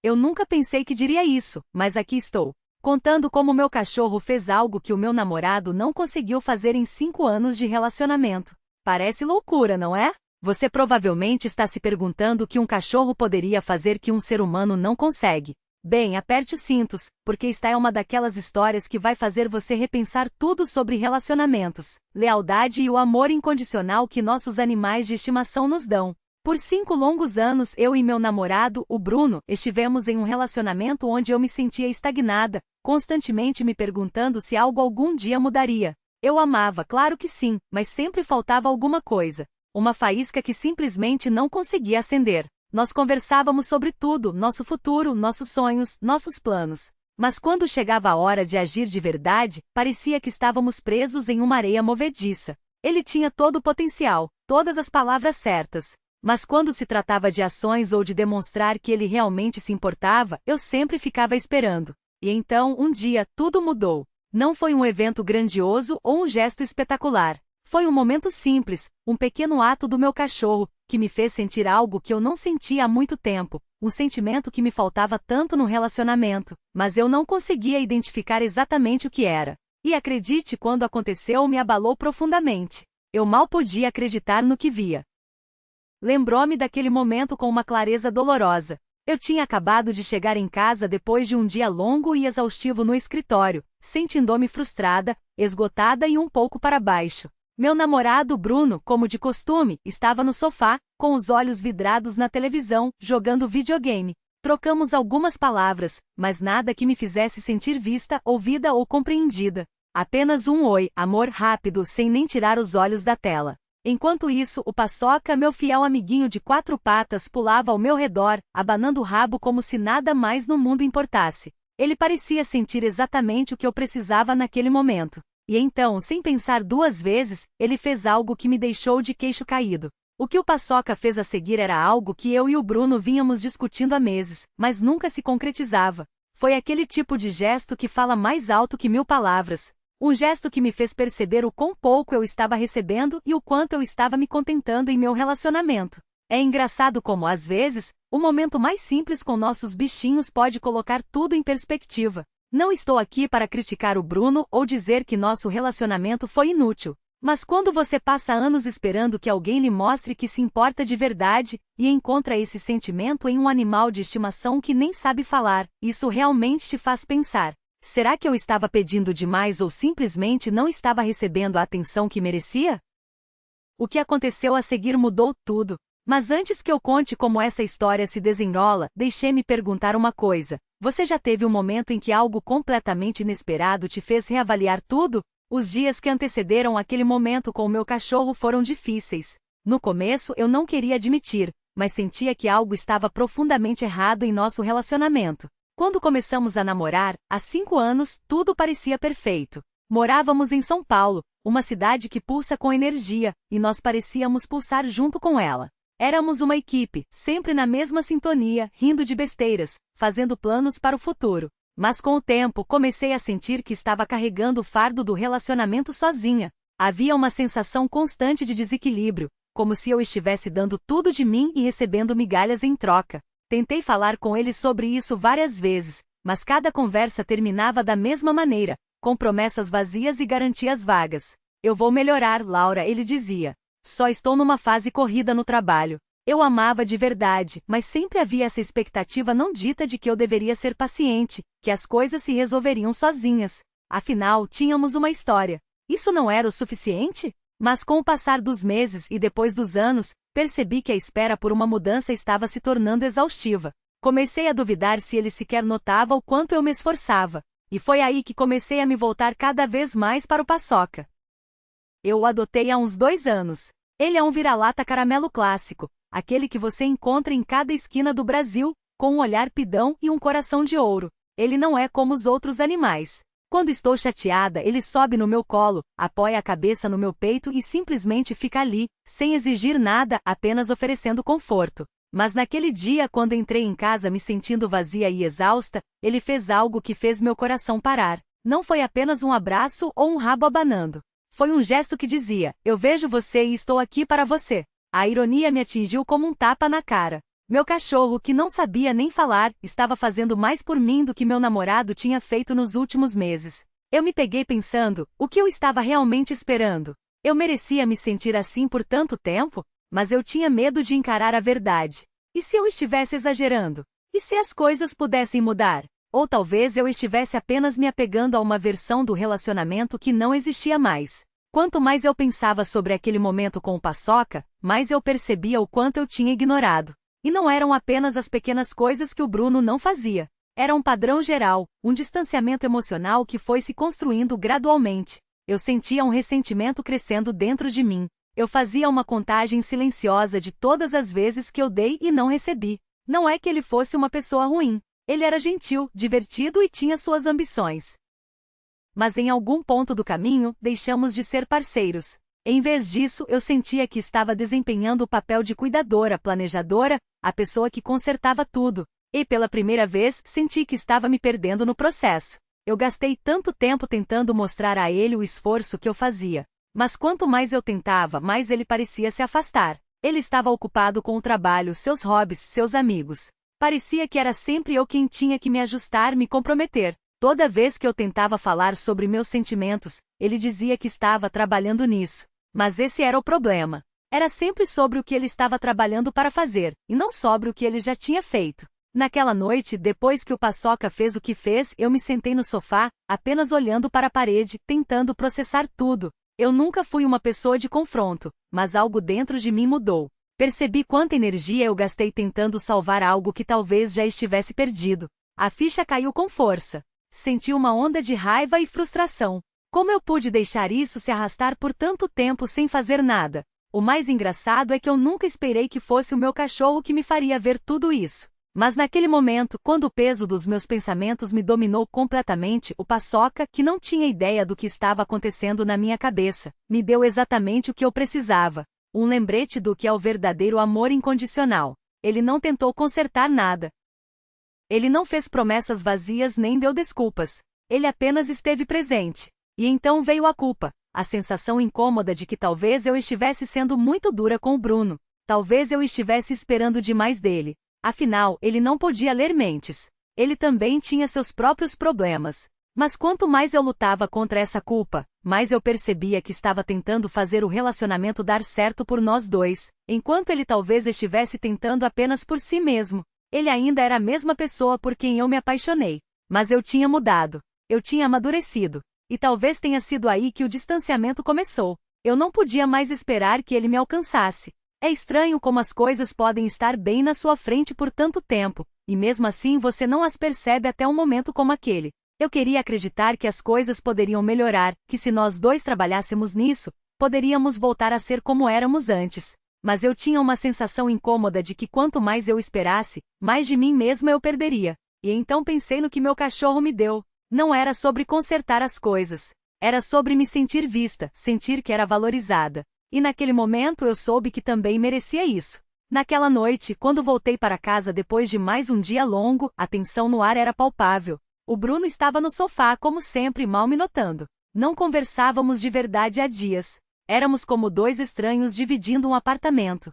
Eu nunca pensei que diria isso, mas aqui estou, contando como meu cachorro fez algo que o meu namorado não conseguiu fazer em 5 anos de relacionamento. Parece loucura, não é? Você provavelmente está se perguntando o que um cachorro poderia fazer que um ser humano não consegue. Bem, aperte os cintos, porque esta é uma daquelas histórias que vai fazer você repensar tudo sobre relacionamentos, lealdade e o amor incondicional que nossos animais de estimação nos dão. Por 5 longos anos, eu e meu namorado, o Bruno, estivemos em um relacionamento onde eu me sentia estagnada, constantemente me perguntando se algo algum dia mudaria. Eu amava, claro que sim, mas sempre faltava alguma coisa. Uma faísca que simplesmente não conseguia acender. Nós conversávamos sobre tudo, nosso futuro, nossos sonhos, nossos planos. Mas quando chegava a hora de agir de verdade, parecia que estávamos presos em uma areia movediça. Ele tinha todo o potencial, todas as palavras certas. Mas quando se tratava de ações ou de demonstrar que ele realmente se importava, eu sempre ficava esperando. E então, um dia, tudo mudou. Não foi um evento grandioso ou um gesto espetacular. Foi um momento simples, um pequeno ato do meu cachorro, que me fez sentir algo que eu não sentia há muito tempo, um sentimento que me faltava tanto no relacionamento, mas eu não conseguia identificar exatamente o que era. E acredite, quando aconteceu, me abalou profundamente. Eu mal podia acreditar no que via. Lembrou-me daquele momento com uma clareza dolorosa. Eu tinha acabado de chegar em casa depois de um dia longo e exaustivo no escritório, sentindo-me frustrada, esgotada e um pouco para baixo. Meu namorado Bruno, como de costume, estava no sofá, com os olhos vidrados na televisão, jogando videogame. Trocamos algumas palavras, mas nada que me fizesse sentir vista, ouvida ou compreendida. Apenas um oi, amor rápido, sem nem tirar os olhos da tela. Enquanto isso, o Paçoca, meu fiel amiguinho de 4 patas, pulava ao meu redor, abanando o rabo como se nada mais no mundo importasse. Ele parecia sentir exatamente o que eu precisava naquele momento. E então, sem pensar 2 vezes, ele fez algo que me deixou de queixo caído. O que o Paçoca fez a seguir era algo que eu e o Bruno vínhamos discutindo há meses, mas nunca se concretizava. Foi aquele tipo de gesto que fala mais alto que 1000 palavras. Um gesto que me fez perceber o quão pouco eu estava recebendo e o quanto eu estava me contentando em meu relacionamento. É engraçado como, às vezes, o momento mais simples com nossos bichinhos pode colocar tudo em perspectiva. Não estou aqui para criticar o Bruno ou dizer que nosso relacionamento foi inútil. Mas quando você passa anos esperando que alguém lhe mostre que se importa de verdade, e encontra esse sentimento em um animal de estimação que nem sabe falar, isso realmente te faz pensar. Será que eu estava pedindo demais ou simplesmente não estava recebendo a atenção que merecia? O que aconteceu a seguir mudou tudo. Mas antes que eu conte como essa história se desenrola, deixe-me perguntar uma coisa. Você já teve um momento em que algo completamente inesperado te fez reavaliar tudo? Os dias que antecederam aquele momento com o meu cachorro foram difíceis. No começo eu não queria admitir, mas sentia que algo estava profundamente errado em nosso relacionamento. Quando começamos a namorar, há 5 anos, tudo parecia perfeito. Morávamos em São Paulo, uma cidade que pulsa com energia, e nós parecíamos pulsar junto com ela. Éramos uma equipe, sempre na mesma sintonia, rindo de besteiras, fazendo planos para o futuro. Mas com o tempo, comecei a sentir que estava carregando o fardo do relacionamento sozinha. Havia uma sensação constante de desequilíbrio, como se eu estivesse dando tudo de mim e recebendo migalhas em troca. Tentei falar com ele sobre isso várias vezes, mas cada conversa terminava da mesma maneira, com promessas vazias e garantias vagas. Eu vou melhorar, Laura, ele dizia. Só estou numa fase corrida no trabalho. Eu amava de verdade, mas sempre havia essa expectativa não dita de que eu deveria ser paciente, que as coisas se resolveriam sozinhas. Afinal, tínhamos uma história. Isso não era o suficiente? Mas com o passar dos meses e depois dos anos, percebi que a espera por uma mudança estava se tornando exaustiva. Comecei a duvidar se ele sequer notava o quanto eu me esforçava. E foi aí que comecei a me voltar cada vez mais para o Paçoca. Eu o adotei há uns 2 anos. Ele é um vira-lata caramelo clássico, aquele que você encontra em cada esquina do Brasil, com um olhar pidão e um coração de ouro. Ele não é como os outros animais. Quando estou chateada, ele sobe no meu colo, apoia a cabeça no meu peito e simplesmente fica ali, sem exigir nada, apenas oferecendo conforto. Mas naquele dia, quando entrei em casa me sentindo vazia e exausta, ele fez algo que fez meu coração parar. Não foi apenas um abraço ou um rabo abanando. Foi um gesto que dizia: eu vejo você e estou aqui para você. A ironia me atingiu como um tapa na cara. Meu cachorro, que não sabia nem falar, estava fazendo mais por mim do que meu namorado tinha feito nos últimos meses. Eu me peguei pensando, o que eu estava realmente esperando? Eu merecia me sentir assim por tanto tempo? Mas eu tinha medo de encarar a verdade. E se eu estivesse exagerando? E se as coisas pudessem mudar? Ou talvez eu estivesse apenas me apegando a uma versão do relacionamento que não existia mais. Quanto mais eu pensava sobre aquele momento com o Paçoca, mais eu percebia o quanto eu tinha ignorado. E não eram apenas as pequenas coisas que o Bruno não fazia. Era um padrão geral, um distanciamento emocional que foi se construindo gradualmente. Eu sentia um ressentimento crescendo dentro de mim. Eu fazia uma contagem silenciosa de todas as vezes que eu dei e não recebi. Não é que ele fosse uma pessoa ruim. Ele era gentil, divertido e tinha suas ambições. Mas em algum ponto do caminho, deixamos de ser parceiros. Em vez disso, eu sentia que estava desempenhando o papel de cuidadora, planejadora, a pessoa que consertava tudo. E pela primeira vez, senti que estava me perdendo no processo. Eu gastei tanto tempo tentando mostrar a ele o esforço que eu fazia. Mas quanto mais eu tentava, mais ele parecia se afastar. Ele estava ocupado com o trabalho, seus hobbies, seus amigos. Parecia que era sempre eu quem tinha que me ajustar, me comprometer. Toda vez que eu tentava falar sobre meus sentimentos, ele dizia que estava trabalhando nisso. Mas esse era o problema. Era sempre sobre o que ele estava trabalhando para fazer, e não sobre o que ele já tinha feito. Naquela noite, depois que o Paçoca fez o que fez, eu me sentei no sofá, apenas olhando para a parede, tentando processar tudo. Eu nunca fui uma pessoa de confronto, mas algo dentro de mim mudou. Percebi quanta energia eu gastei tentando salvar algo que talvez já estivesse perdido. A ficha caiu com força. Senti uma onda de raiva e frustração. Como eu pude deixar isso se arrastar por tanto tempo sem fazer nada? O mais engraçado é que eu nunca esperei que fosse o meu cachorro que me faria ver tudo isso. Mas naquele momento, quando o peso dos meus pensamentos me dominou completamente, o Paçoca, que não tinha ideia do que estava acontecendo na minha cabeça, me deu exatamente o que eu precisava. Um lembrete do que é o verdadeiro amor incondicional. Ele não tentou consertar nada. Ele não fez promessas vazias nem deu desculpas. Ele apenas esteve presente. E então veio a culpa, a sensação incômoda de que talvez eu estivesse sendo muito dura com o Bruno. Talvez eu estivesse esperando demais dele. Afinal, ele não podia ler mentes. Ele também tinha seus próprios problemas. Mas quanto mais eu lutava contra essa culpa, mais eu percebia que estava tentando fazer o relacionamento dar certo por nós dois, enquanto ele talvez estivesse tentando apenas por si mesmo. Ele ainda era a mesma pessoa por quem eu me apaixonei. Mas eu tinha mudado. Eu tinha amadurecido. E talvez tenha sido aí que o distanciamento começou. Eu não podia mais esperar que ele me alcançasse. É estranho como as coisas podem estar bem na sua frente por tanto tempo, e mesmo assim você não as percebe até um momento como aquele. Eu queria acreditar que as coisas poderiam melhorar, que se nós dois trabalhássemos nisso, poderíamos voltar a ser como éramos antes. Mas eu tinha uma sensação incômoda de que quanto mais eu esperasse, mais de mim mesma eu perderia. E então pensei no que meu cachorro me deu. Não era sobre consertar as coisas. Era sobre me sentir vista, sentir que era valorizada. E naquele momento eu soube que também merecia isso. Naquela noite, quando voltei para casa depois de mais um dia longo, a tensão no ar era palpável. O Bruno estava no sofá como sempre, mal me notando. Não conversávamos de verdade há dias. Éramos como dois estranhos dividindo um apartamento.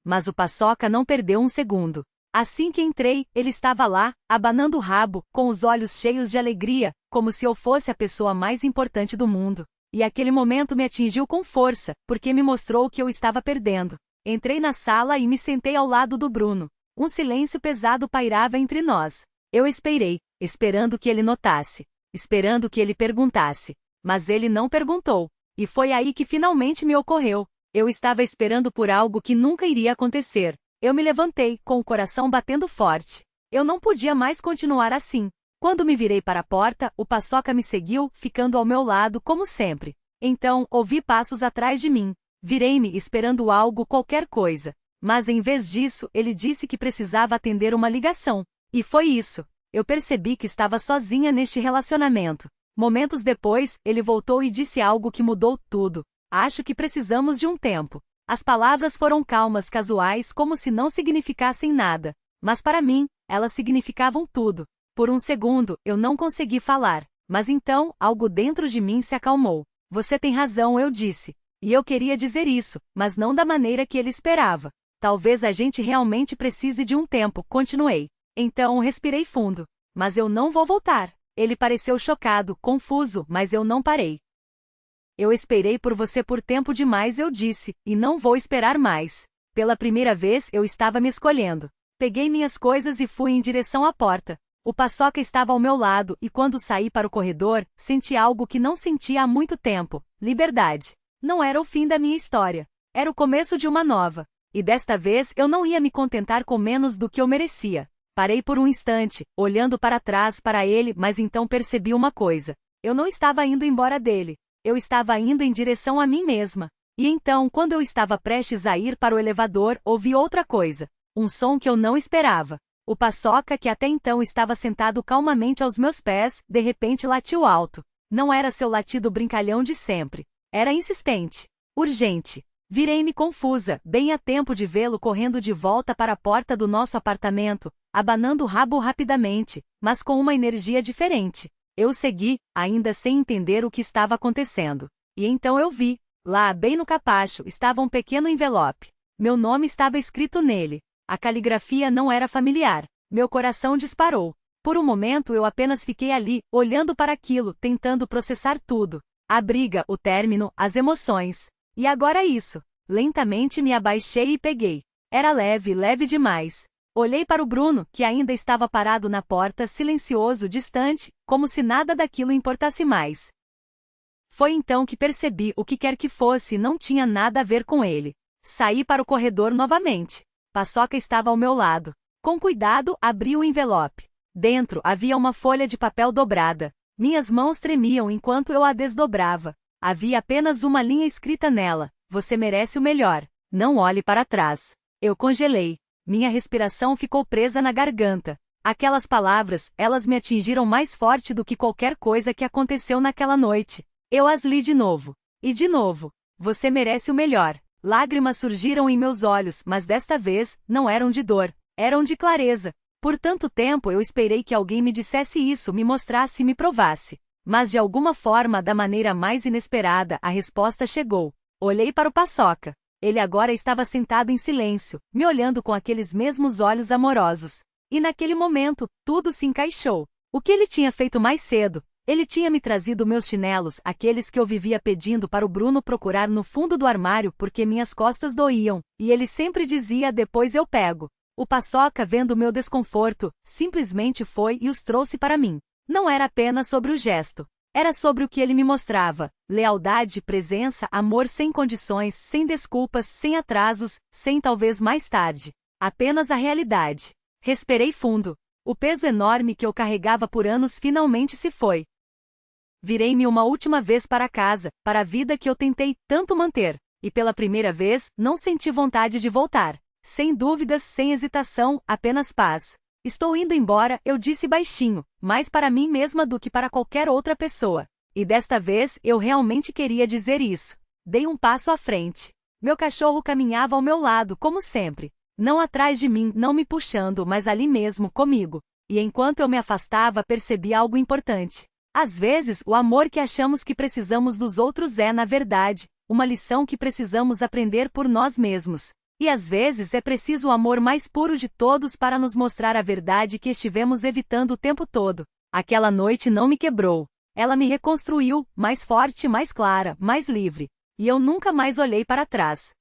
Mas o Paçoca não perdeu um segundo. Assim que entrei, ele estava lá, abanando o rabo, com os olhos cheios de alegria, como se eu fosse a pessoa mais importante do mundo. E aquele momento me atingiu com força, porque me mostrou o que eu estava perdendo. Entrei na sala e me sentei ao lado do Bruno. Um silêncio pesado pairava entre nós. Eu esperei, esperando que ele notasse, esperando que ele perguntasse. Mas ele não perguntou. E foi aí que finalmente me ocorreu. Eu estava esperando por algo que nunca iria acontecer. Eu me levantei, com o coração batendo forte. Eu não podia mais continuar assim. Quando me virei para a porta, o Paçoca me seguiu, ficando ao meu lado como sempre. Então, ouvi passos atrás de mim. Virei-me esperando algo, qualquer coisa. Mas em vez disso, ele disse que precisava atender uma ligação. E foi isso. Eu percebi que estava sozinha neste relacionamento. Momentos depois, ele voltou e disse algo que mudou tudo. Acho que precisamos de um tempo. As palavras foram calmas, casuais, como se não significassem nada. Mas para mim, elas significavam tudo. Por um segundo, eu não consegui falar. Mas então, algo dentro de mim se acalmou. Você tem razão, eu disse. E eu queria dizer isso, mas não da maneira que ele esperava. Talvez a gente realmente precise de um tempo, continuei. Então respirei fundo. Mas eu não vou voltar. Ele pareceu chocado, confuso, mas eu não parei. Eu esperei por você por tempo demais, eu disse, e não vou esperar mais. Pela primeira vez eu estava me escolhendo. Peguei minhas coisas e fui em direção à porta. O Paçoca estava ao meu lado e quando saí para o corredor, senti algo que não sentia há muito tempo. Liberdade. Não era o fim da minha história. Era o começo de uma nova. E desta vez eu não ia me contentar com menos do que eu merecia. Parei por um instante, olhando para trás para ele, mas então percebi uma coisa. Eu não estava indo embora dele. Eu estava indo em direção a mim mesma. E então, quando eu estava prestes a ir para o elevador, ouvi outra coisa. Um som que eu não esperava. O Paçoca, que até então estava sentado calmamente aos meus pés, de repente latiu alto. Não era seu latido brincalhão de sempre. Era insistente. Urgente. Virei-me confusa, bem a tempo de vê-lo correndo de volta para a porta do nosso apartamento, abanando o rabo rapidamente, mas com uma energia diferente. Eu segui, ainda sem entender o que estava acontecendo. E então eu vi. Lá, bem no capacho, estava um pequeno envelope. Meu nome estava escrito nele. A caligrafia não era familiar. Meu coração disparou. Por um momento eu apenas fiquei ali, olhando para aquilo, tentando processar tudo. A briga, o término, as emoções. E agora isso. Lentamente me abaixei e peguei. Era leve, leve demais. Olhei para o Bruno, que ainda estava parado na porta, silencioso, distante, como se nada daquilo importasse mais. Foi então que percebi o que quer que fosse não tinha nada a ver com ele. Saí para o corredor novamente. Paçoca estava ao meu lado. Com cuidado, abri o envelope. Dentro havia uma folha de papel dobrada. Minhas mãos tremiam enquanto eu a desdobrava. Havia apenas uma linha escrita nela. Você merece o melhor. Não olhe para trás. Eu congelei. Minha respiração ficou presa na garganta. Aquelas palavras, elas me atingiram mais forte do que qualquer coisa que aconteceu naquela noite. Eu as li de novo. E de novo. Você merece o melhor. Lágrimas surgiram em meus olhos, mas desta vez, não eram de dor. Eram de clareza. Por tanto tempo eu esperei que alguém me dissesse isso, me mostrasse e me provasse. Mas de alguma forma, da maneira mais inesperada, a resposta chegou. Olhei para o Paçoca. Ele agora estava sentado em silêncio, me olhando com aqueles mesmos olhos amorosos. E naquele momento, tudo se encaixou. O que ele tinha feito mais cedo? Ele tinha me trazido meus chinelos, aqueles que eu vivia pedindo para o Bruno procurar no fundo do armário porque minhas costas doíam, e ele sempre dizia depois eu pego. O Paçoca, vendo meu desconforto, simplesmente foi e os trouxe para mim. Não era apenas sobre o gesto. Era sobre o que ele me mostrava. Lealdade, presença, amor sem condições, sem desculpas, sem atrasos, sem talvez mais tarde. Apenas a realidade. Respirei fundo. O peso enorme que eu carregava por anos finalmente se foi. Virei-me uma última vez para casa, para a vida que eu tentei tanto manter. E pela primeira vez, não senti vontade de voltar. Sem dúvidas, sem hesitação, apenas paz. Estou indo embora, eu disse baixinho, mais para mim mesma do que para qualquer outra pessoa. E desta vez, eu realmente queria dizer isso. Dei um passo à frente. Meu cachorro caminhava ao meu lado, como sempre. Não atrás de mim, não me puxando, mas ali mesmo, comigo. E enquanto eu me afastava, percebi algo importante. Às vezes, o amor que achamos que precisamos dos outros é, na verdade, uma lição que precisamos aprender por nós mesmos. E às vezes é preciso o amor mais puro de todos para nos mostrar a verdade que estivemos evitando o tempo todo. Aquela noite não me quebrou. Ela me reconstruiu, mais forte, mais clara, mais livre. E eu nunca mais olhei para trás.